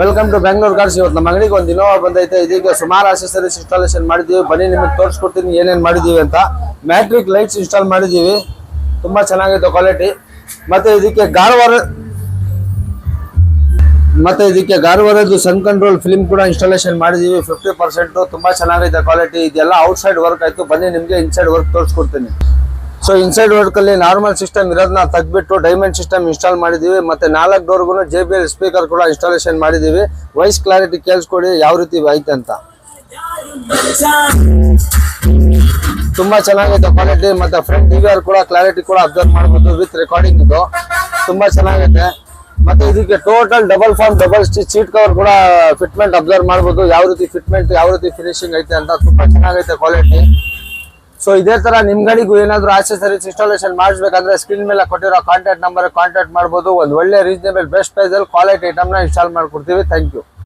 Welcome to Bengaluru cars. ಇವತ್ತು ನಮ್ಮ ಅಂಗಡಿಗೆ ಒಂದು ಇನೋವಾ ಬಂದೈತೆ. ಇದೀಗ ಸುಮಾರು ಆಕ್ಸೆಸರೀಸ್ ಇನ್ಸ್ಟಾಲೇಷನ್ ಮಾಡಿದೀವಿ. ಬನ್ನಿ ನಿಮಗೆ ತೋರಿಸ್ಕೊಡ್ತೀನಿ ಏನೇನು ಮಾಡಿದೀವಿ ಅಂತ. ಮ್ಯಾಟ್ರಿಕ್ ಲೈಟ್ಸ್ ಇನ್ಸ್ಟಾಲ್ ಮಾಡಿದೀವಿ, ತುಂಬಾ ಚೆನ್ನಾಗೈತೆ ಕ್ವಾಲಿಟಿ. ಮತ್ತೆ ಇದಕ್ಕೆ ಗಾರ್ವರದ್ದು ಸನ್ ಕಂಟ್ರೋಲ್ ಫಿಲ್ಮ್ ಕೂಡ ಇನ್ಸ್ಟಾಲೇಷನ್ ಮಾಡಿದೀವಿ 50%. ತುಂಬಾ ಚೆನ್ನಾಗೈತೆ ಕ್ವಾಲಿಟಿ. ಇದೆಲ್ಲ ಔಟ್ಸೈಡ್ ವರ್ಕ್ ಆಯ್ತು. ಬನ್ನಿ ನಿಮಗೆ ಇನ್ಸೈಡ್ ವರ್ಕ್ ತೋರಿಸ್ಕೊಡ್ತೀನಿ. ಸೊ ಇನ್ಸೈಡ್ ವರ್ಕ್ ಅಲ್ಲಿ ನಾರ್ಮಲ್ ಸಿಸ್ಟಮ್ ಇರೋದನ್ನ ತೆಗೆದ್ಬಿಟ್ಟು ಡೈಮಂಡ್ ಸಿಸ್ಟಮ್ ಇನ್ಸ್ಟಾಲ್ ಮಾಡಿದೀವಿ. ಮತ್ತೆ 4 ಡೋರ್ಗೂ JBL ಸ್ಪೀಕರ್ ಕೂಡ ಇನ್ಸ್ಟಾಲೇಷನ್ ಮಾಡಿದೀವಿ. ವಾಯ್ಸ್ ಕ್ಲಾರಿಟಿ ಕೇಳಿಸ್ಕೊಡಿ ಯಾವ ರೀತಿ ಐತೆ ಅಂತ. ತುಂಬಾ ಚೆನ್ನಾಗೈತೆ ಕ್ವಾಲಿಟಿ. ಮತ್ತೆ ಫ್ರಂಟ್ DVR ಕೂಡ ಕ್ಲಾರಿಟಿ ಕೂಡ ಅಬ್ಸರ್ವ್ ಮಾಡಬಹುದು ವಿತ್ ರೆಕಾರ್ಡಿಂಗ್. ಇದು ತುಂಬಾ ಚೆನ್ನಾಗೈತೆ. ಮತ್ತೆ ಇದಕ್ಕೆ total double form double stitch seat cover ಕೂಡ ಫಿಟ್ಮೆಂಟ್ ಅಬ್ಸರ್ವ್ ಮಾಡಬಹುದು, ಯಾವ ರೀತಿ ಫಿಟ್ಮೆಂಟ್ ಯಾವ ರೀತಿ ಫಿನಿಶಿಂಗ್ ಐತೆ ಅಂತ. ತುಂಬಾ ಚೆನ್ನಾಗೈತೆ ಕ್ವಾಲಿಟಿ. ಸೊ ಇದೇ ತರ ನಿಮ್ ಗಾಡಿಗೂ ಏನಾದ್ರು ಆಕ್ಸೆಸರೀಸ್ ಇನ್ಸ್ಟಾಲೇಷನ್ ಮಾಡಿಸ್ಬೇಕಂದ್ರೆ ಸ್ಕ್ರೀನ್ ಮೇಲೆ ಕೊಟ್ಟಿರೋ ಕಾಂಟ್ಯಾಕ್ಟ್ ನಂಬರ್ ಕಾಂಟ್ಯಾಕ್ಟ್ ಮಾಡಬಹುದು. ಒಂದು ಒಳ್ಳೆ ರೀಸನೇಬಲ್ ಬೆಸ್ಟ್ ಪ್ರೈಸ್ ಅಲ್ಲಿ ಕ್ವಾಲಿಟಿ ಐಟಮ್ ನ ಇನ್ಸ್ಟಾಲ್ ಮಾಡ್ಕೊಡ್ತೀವಿ. Thank you.